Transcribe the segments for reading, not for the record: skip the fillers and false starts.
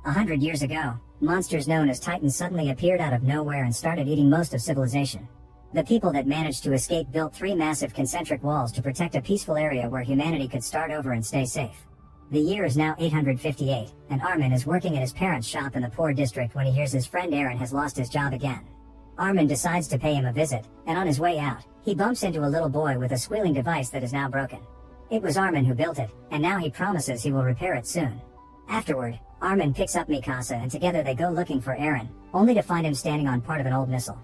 100 years ago, monsters known as Titans suddenly appeared out of nowhere and started eating most of civilization. The people that managed to escape built 3 massive concentric walls to protect a peaceful area where humanity could start over and stay safe. The year is now 858, and Armin is working at his parents' shop in the poor district when he hears his friend Aaron has lost his job again. Armin decides to pay him a visit, and on his way out, he bumps into a little boy with a squealing device that is now broken. It was Armin who built it, and now he promises he will repair it soon. Afterward, Armin picks up Mikasa and together they go looking for Aaron, only to find him standing on part of an old missile.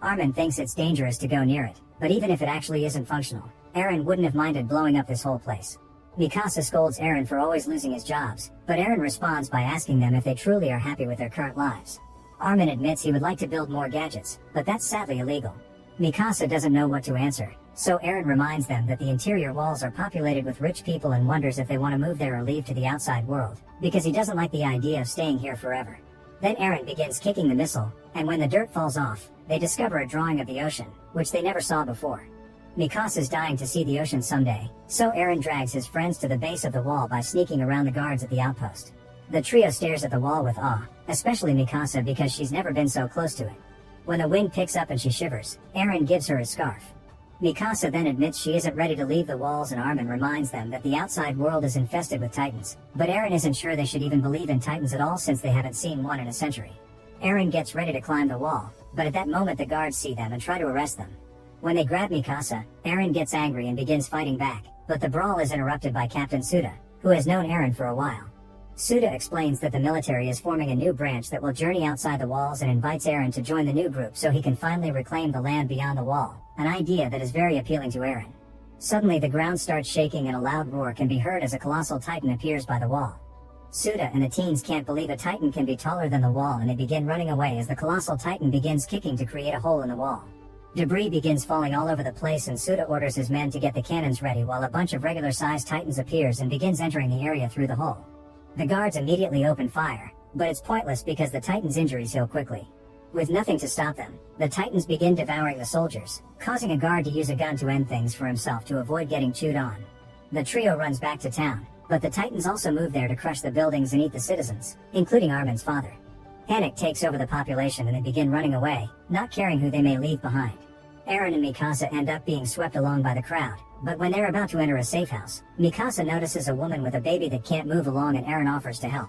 Armin thinks it's dangerous to go near it, but even if it actually isn't functional, Aaron wouldn't have minded blowing up this whole place. Mikasa scolds Aaron for always losing his jobs, but Aaron responds by asking them if they truly are happy with their current lives. Armin admits he would like to build more gadgets, but that's sadly illegal. Mikasa doesn't know what to answer, so Aaron reminds them that the interior walls are populated with rich people and wonders if they want to move there or leave to the outside world, because he doesn't like the idea of staying here forever. Then Aaron begins kicking the missile, and when the dirt falls off, they discover a drawing of the ocean, which they never saw before. Mikasa's dying to see the ocean someday, so Aaron drags his friends to the base of the wall by sneaking around the guards at the outpost. The trio stares at the wall with awe, especially Mikasa because she's never been so close to it. When the wind picks up and she shivers, Aaron gives her his scarf. Mikasa then admits she isn't ready to leave the walls and Armin reminds them that the outside world is infested with Titans, but Aaron isn't sure they should even believe in Titans at all since they haven't seen one in a century. Aaron gets ready to climb the wall, but at that moment the guards see them and try to arrest them. When they grab Mikasa, Aaron gets angry and begins fighting back, but the brawl is interrupted by Captain Suda, who has known Aaron for a while. Suda explains that the military is forming a new branch that will journey outside the walls and invites Aaron to join the new group so he can finally reclaim the land beyond the wall, an idea that is very appealing to Aaron. Suddenly the ground starts shaking and a loud roar can be heard as a colossal Titan appears by the wall. Suda and the teens can't believe a Titan can be taller than the wall and they begin running away as the colossal Titan begins kicking to create a hole in the wall. Debris begins falling all over the place and Suda orders his men to get the cannons ready while a bunch of regular-sized Titans appears and begins entering the area through the hole. The guards immediately open fire, but it's pointless because the Titans' injuries heal quickly. With nothing to stop them, the Titans begin devouring the soldiers, causing a guard to use a gun to end things for himself to avoid getting chewed on. The trio runs back to town, but the Titans also move there to crush the buildings and eat the citizens, including Armin's father. Panic takes over the population and they begin running away, not caring who they may leave behind. Aaron and Mikasa end up being swept along by the crowd, but when they're about to enter a safe house, Mikasa notices a woman with a baby that can't move along and Aaron offers to help.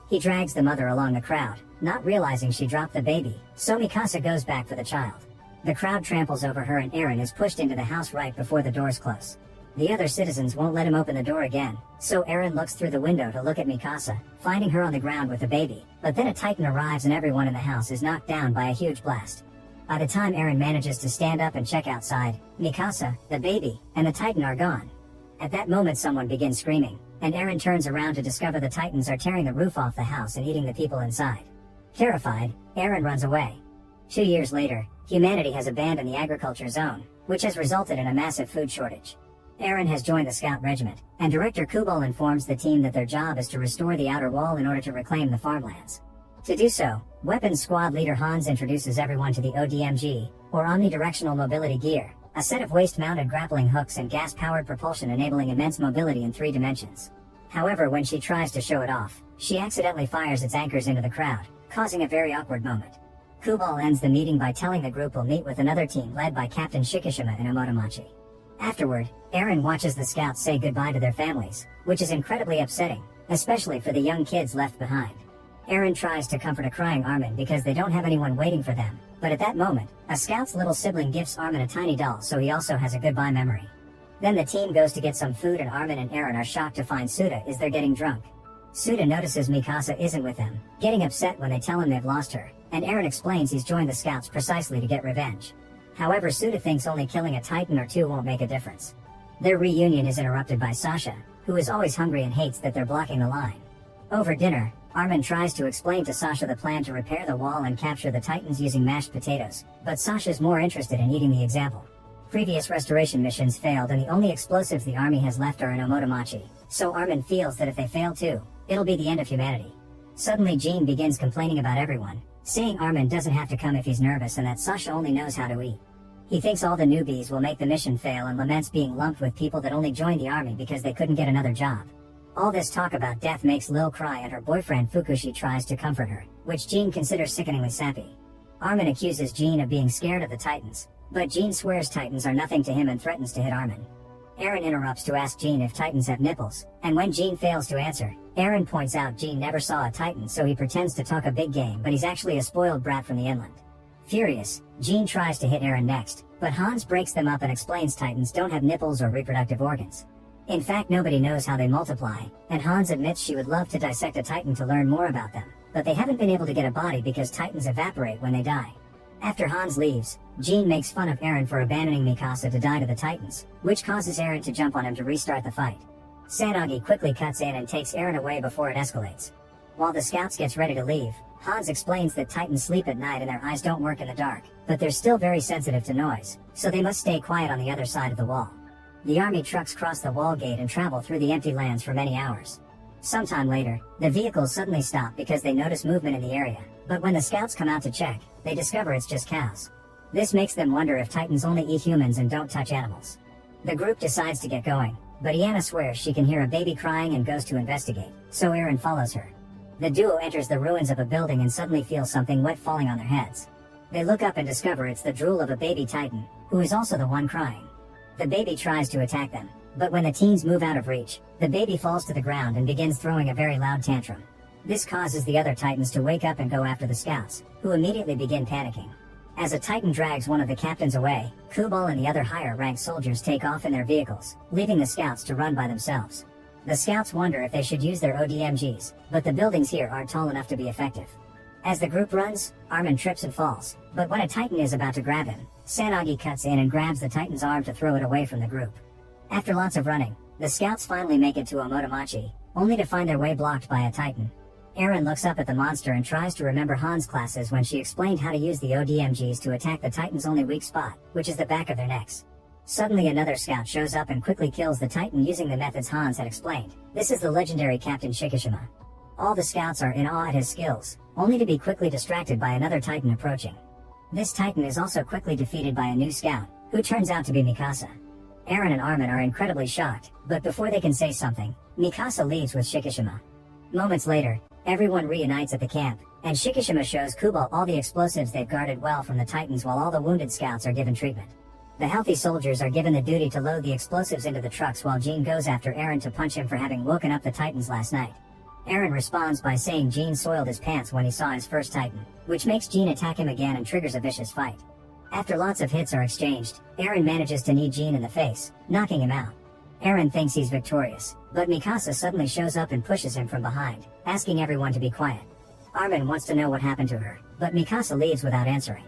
He drags the mother along the crowd, not realizing she dropped the baby, so Mikasa goes back for the child. The crowd tramples over her and Aaron is pushed into the house right before the doors close. The other citizens won't let him open the door again, so Aaron looks through the window to look at Mikasa, finding her on the ground with the baby, but then a Titan arrives and everyone in the house is knocked down by a huge blast. By the time Aaron manages to stand up and check outside, Mikasa, the baby, and the Titan are gone. At that moment someone begins screaming, and Aaron turns around to discover the Titans are tearing the roof off the house and eating the people inside. Terrified, Aaron runs away. 2 years later, humanity has abandoned the agriculture zone, which has resulted in a massive food shortage. Aaron has joined the Scout Regiment, and Director Kubal informs the team that their job is to restore the outer wall in order to reclaim the farmlands. To do so, Weapons Squad leader Hans introduces everyone to the ODMG, or Omnidirectional Mobility Gear, a set of waist-mounted grappling hooks and gas-powered propulsion enabling immense mobility in 3 dimensions. However, when she tries to show it off, she accidentally fires its anchors into the crowd, causing a very awkward moment. Kubal ends the meeting by telling the group will meet with another team led by Captain Shikishima and Omotomachi. Afterward, Aaron watches the scouts say goodbye to their families, which is incredibly upsetting, especially for the young kids left behind. Aaron tries to comfort a crying Armin because they don't have anyone waiting for them, but at that moment, a scout's little sibling gifts Armin a tiny doll so he also has a goodbye memory. Then the team goes to get some food and Armin and Aaron are shocked to find Suda is there getting drunk. Suda notices Mikasa isn't with them, getting upset when they tell him they've lost her, and Aaron explains he's joined the scouts precisely to get revenge. However, Suda thinks only killing a Titan or 2 won't make a difference. Their reunion is interrupted by Sasha, who is always hungry and hates that they're blocking the line. Over dinner, Armin tries to explain to Sasha the plan to repair the wall and capture the Titans using mashed potatoes, but Sasha's more interested in eating the example. Previous restoration missions failed and the only explosives the army has left are in Omotomachi, so Armin feels that if they fail too, it'll be the end of humanity. Suddenly Jean begins complaining about everyone, saying Armin doesn't have to come if he's nervous and that Sasha only knows how to eat. He thinks all the newbies will make the mission fail and laments being lumped with people that only joined the army because they couldn't get another job. All this talk about death makes Lil cry and her boyfriend Fukushi tries to comfort her, which Jean considers sickeningly sappy. Armin accuses Jean of being scared of the Titans, but Jean swears Titans are nothing to him and threatens to hit Armin. Aaron interrupts to ask Jean if Titans have nipples, and when Jean fails to answer, Aaron points out Jean never saw a Titan, so he pretends to talk a big game, but he's actually a spoiled brat from the inland. Furious, Jean tries to hit Aaron next, but Hans breaks them up and explains Titans don't have nipples or reproductive organs. In fact, nobody knows how they multiply, and Hans admits she would love to dissect a Titan to learn more about them, but they haven't been able to get a body because Titans evaporate when they die. After Hans leaves, Jean makes fun of Aaron for abandoning Mikasa to die to the Titans, which causes Aaron to jump on him to restart the fight. Sanagi quickly cuts in and takes Aaron away before it escalates. While the scouts gets ready to leave, Hans explains that Titans sleep at night and their eyes don't work in the dark, but they're still very sensitive to noise, so they must stay quiet on the other side of the wall. The army trucks cross the wall gate and travel through the empty lands for many hours. Sometime later, the vehicles suddenly stop because they notice movement in the area, but when the scouts come out to check, they discover it's just cows. This makes them wonder if Titans only eat humans and don't touch animals. The group decides to get going, but Iana swears she can hear a baby crying and goes to investigate, so Aaron follows her. The duo enters the ruins of a building and suddenly feel something wet falling on their heads. They look up and discover it's the drool of a baby Titan, who is also the one crying. The baby tries to attack them, but when the teens move out of reach, the baby falls to the ground and begins throwing a very loud tantrum. This causes the other Titans to wake up and go after the scouts, who immediately begin panicking. As a Titan drags one of the captains away, Kubal and the other higher-ranked soldiers take off in their vehicles, leaving the scouts to run by themselves. The scouts wonder if they should use their ODMGs, but the buildings here aren't tall enough to be effective. As the group runs, Armin trips and falls, but when a Titan is about to grab him, Sanagi cuts in and grabs the Titan's arm to throw it away from the group. After lots of running, the scouts finally make it to Omotomachi, only to find their way blocked by a Titan. Aaron looks up at the monster and tries to remember Hans' classes when she explained how to use the ODMGs to attack the Titan's only weak spot, which is the back of their necks. Suddenly another scout shows up and quickly kills the Titan using the methods Hans had explained. This is the legendary Captain Shikishima. All the scouts are in awe at his skills, only to be quickly distracted by another Titan approaching. This Titan is also quickly defeated by a new scout, who turns out to be Mikasa. Aaron and Armin are incredibly shocked, but before they can say something, Mikasa leaves with Shikishima. Moments later, everyone reunites at the camp, and Shikishima shows Kubal all the explosives they've guarded well from the Titans while all the wounded scouts are given treatment. The healthy soldiers are given the duty to load the explosives into the trucks while Jean goes after Aaron to punch him for having woken up the Titans last night. Aaron responds by saying Jean soiled his pants when he saw his first Titan, which makes Jean attack him again and triggers a vicious fight. After lots of hits are exchanged, Aaron manages to knee Jean in the face, knocking him out. Aaron thinks he's victorious, but Mikasa suddenly shows up and pushes him from behind, asking everyone to be quiet. Armin wants to know what happened to her, but Mikasa leaves without answering.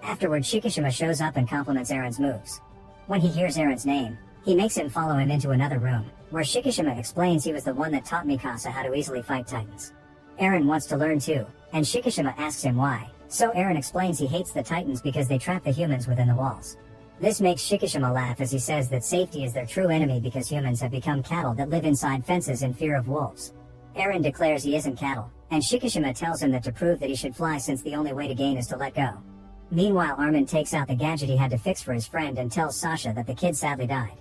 Afterward, Shikishima shows up and compliments Aaron's moves. When he hears Aaron's name, he makes him follow him into another room, where Shikishima explains he was the one that taught Mikasa how to easily fight Titans. Aaron wants to learn too, and Shikishima asks him why, so Aaron explains he hates the Titans because they trap the humans within the walls. This makes Shikishima laugh as he says that safety is their true enemy because humans have become cattle that live inside fences in fear of wolves. Aaron declares he isn't cattle, and Shikishima tells him that to prove that he should fly since the only way to gain is to let go. Meanwhile, Armin takes out the gadget he had to fix for his friend and tells Sasha that the kid sadly died.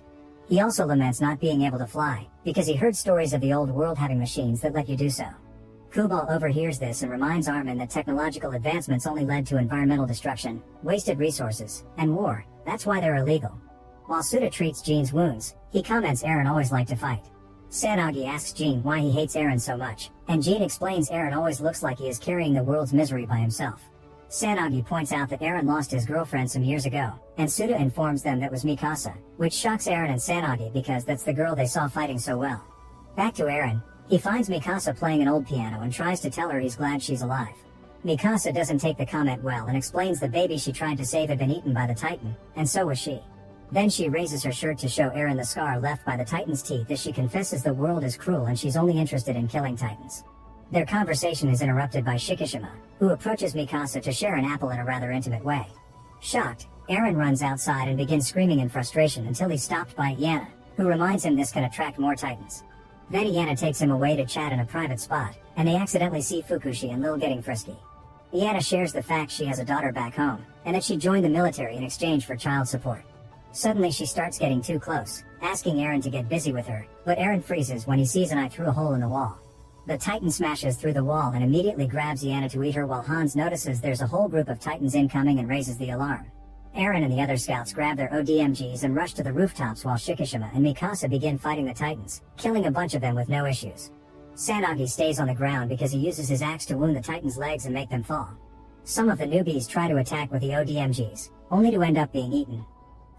He also laments not being able to fly, because he heard stories of the old world having machines that let you do so. Kubal overhears this and reminds Armin that technological advancements only led to environmental destruction, wasted resources, and war. That's why they're illegal. While Suda treats Jean's wounds, he comments Aaron always liked to fight. Sanagi asks Jean why he hates Aaron so much, and Jean explains Aaron always looks like he is carrying the world's misery by himself. Sanagi points out that Aaron lost his girlfriend some years ago, and Suda informs them that was Mikasa, which shocks Aaron and Sanagi because that's the girl they saw fighting so well. Back to Aaron, he finds Mikasa playing an old piano and tries to tell her he's glad she's alive. Mikasa doesn't take the comment well and explains the baby she tried to save had been eaten by the Titan, and so was she. Then she raises her shirt to show Aaron the scar left by the Titan's teeth as she confesses the world is cruel and she's only interested in killing Titans. Their conversation is interrupted by Shikishima, who approaches Mikasa to share an apple in a rather intimate way. Shocked, Aaron runs outside and begins screaming in frustration until he's stopped by Iana, who reminds him this can attract more Titans. Then Iana takes him away to chat in a private spot, and they accidentally see Fukushi and Lil getting frisky. Iana shares the fact she has a daughter back home, and that she joined the military in exchange for child support. Suddenly she starts getting too close, asking Eren to get busy with her, but Eren freezes when he sees an eye through a hole in the wall. The Titan smashes through the wall and immediately grabs Yana to eat her while Hans notices there's a whole group of Titans incoming and raises the alarm. Eren and the other scouts grab their ODMGs and rush to the rooftops while Shikishima and Mikasa begin fighting the Titans, killing a bunch of them with no issues. Sanagi stays on the ground because he uses his axe to wound the Titans' legs and make them fall. Some of the newbies try to attack with the ODMGs, only to end up being eaten.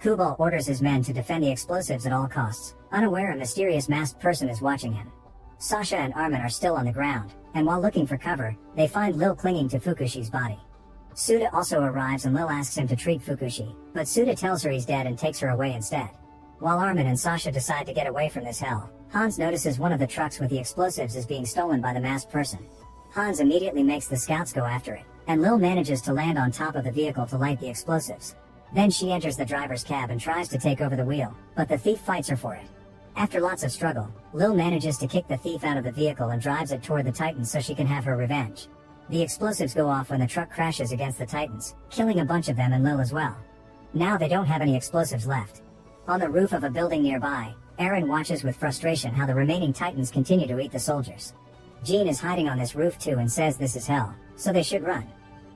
Kubal orders his men to defend the explosives at all costs, unaware a mysterious masked person is watching him. Sasha and Armin are still on the ground, and while looking for cover, they find Lil clinging to Fukushi's body. Suda also arrives and Lil asks him to treat Fukushi, but Suda tells her he's dead and takes her away instead. While Armin and Sasha decide to get away from this hell, Hans notices one of the trucks with the explosives is being stolen by the masked person. Hans immediately makes the scouts go after it, and Lil manages to land on top of the vehicle to light the explosives. Then she enters the driver's cab and tries to take over the wheel, but the thief fights her for it. After lots of struggle, Lil manages to kick the thief out of the vehicle and drives it toward the Titans so she can have her revenge. The explosives go off when the truck crashes against the Titans, killing a bunch of them and Lil as well. Now they don't have any explosives left. On the roof of a building nearby, Eren watches with frustration how the remaining Titans continue to eat the soldiers. Jean is hiding on this roof too and says this is hell, so they should run.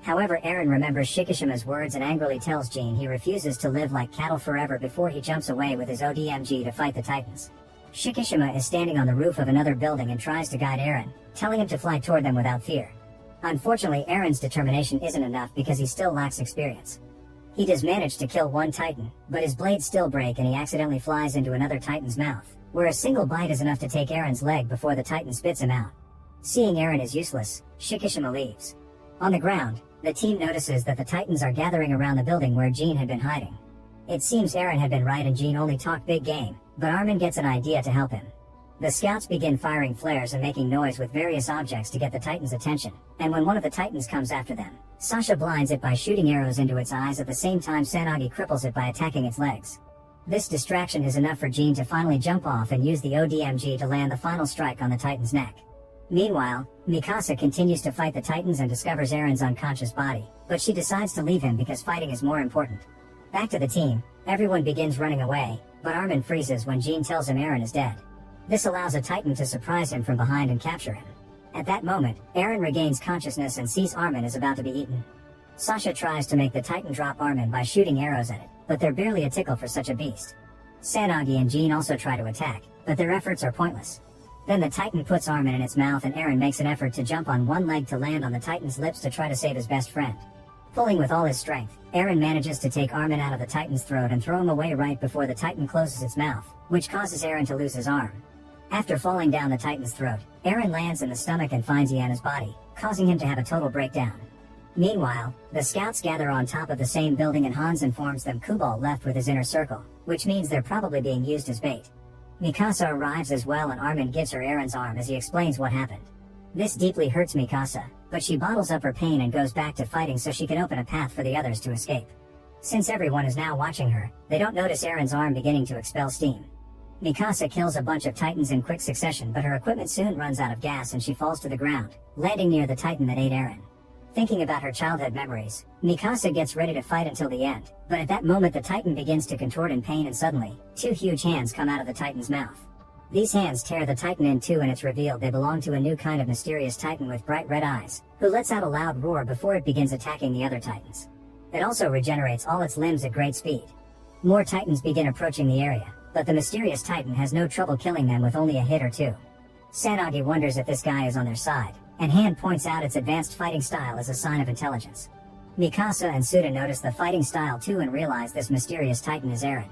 However, Eren remembers Shikishima's words and angrily tells Jean he refuses to live like cattle forever before he jumps away with his ODMG to fight the Titans. Shikishima is standing on the roof of another building and tries to guide Eren, telling him to fly toward them without fear. Unfortunately, Eren's determination isn't enough because he still lacks experience. He does manage to kill one Titan, but his blades still break and he accidentally flies into another Titan's mouth, where a single bite is enough to take Eren's leg before the Titan spits him out. Seeing Eren is useless, Shikishima leaves. On the ground, the team notices that the Titans are gathering around the building where Jean had been hiding. It seems Eren had been right and Jean only talked big game, but Armin gets an idea to help him. The scouts begin firing flares and making noise with various objects to get the Titans' attention, and when one of the Titans comes after them, Sasha blinds it by shooting arrows into its eyes at the same time Sanagi cripples it by attacking its legs. This distraction is enough for Jean to finally jump off and use the ODMG to land the final strike on the Titan's neck. Meanwhile, Mikasa continues to fight the Titans and discovers Eren's unconscious body, but she decides to leave him because fighting is more important. Back to the team, everyone begins running away, but Armin freezes when Jean tells him Eren is dead. This allows a Titan to surprise him from behind and capture him. At that moment, Eren regains consciousness and sees Armin is about to be eaten. Sasha tries to make the Titan drop Armin by shooting arrows at it, but they're barely a tickle for such a beast. Sanagi and Jean also try to attack, but their efforts are pointless. Then the Titan puts Armin in its mouth and Eren makes an effort to jump on one leg to land on the Titan's lips to try to save his best friend. Pulling with all his strength, Eren manages to take Armin out of the Titan's throat and throw him away right before the Titan closes its mouth, which causes Eren to lose his arm. After falling down the Titan's throat, Eren lands in the stomach and finds Yana's body, causing him to have a total breakdown. Meanwhile, the scouts gather on top of the same building and Hans informs them Kubal left with his inner circle, which means they're probably being used as bait. Mikasa arrives as well and Armin gives her Eren's arm as he explains what happened. This deeply hurts Mikasa, but she bottles up her pain and goes back to fighting so she can open a path for the others to escape. Since everyone is now watching her, they don't notice Eren's arm beginning to expel steam. Mikasa kills a bunch of Titans in quick succession but her equipment soon runs out of gas and she falls to the ground, landing near the Titan that ate Eren. Thinking about her childhood memories, Mikasa gets ready to fight until the end, but at that moment the Titan begins to contort in pain and suddenly, two huge hands come out of the Titan's mouth. These hands tear the Titan in two and it's revealed they belong to a new kind of mysterious Titan with bright red eyes, who lets out a loud roar before it begins attacking the other Titans. It also regenerates all its limbs at great speed. More Titans begin approaching the area, but the mysterious Titan has no trouble killing them with only a hit or two. Sanagi wonders if this guy is on their side, and Han points out its advanced fighting style as a sign of intelligence. Mikasa and Suda notice the fighting style too and realize this mysterious Titan is Eren.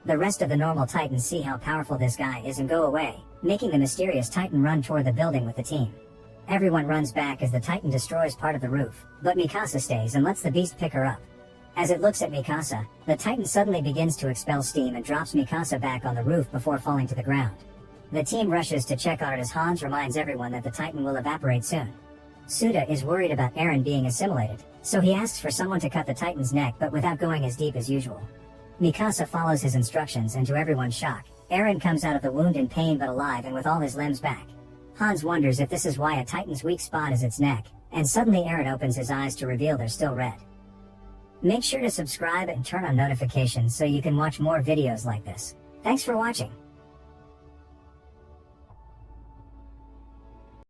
The rest of the normal Titans see how powerful this guy is and go away, making the mysterious Titan run toward the building with the team. Everyone runs back as the Titan destroys part of the roof, but Mikasa stays and lets the beast pick her up. As it looks at Mikasa, the Titan suddenly begins to expel steam and drops Mikasa back on the roof before falling to the ground. The team rushes to check on it as Hans reminds everyone that the Titan will evaporate soon. Suda is worried about Eren being assimilated, so he asks for someone to cut the Titan's neck but without going as deep as usual. Mikasa follows his instructions and to everyone's shock, Eren comes out of the wound in pain but alive and with all his limbs back. Hans wonders if this is why a Titan's weak spot is its neck, and suddenly Eren opens his eyes to reveal they're still red. Make sure to subscribe and turn on notifications so you can watch more videos like this. Thanks for watching.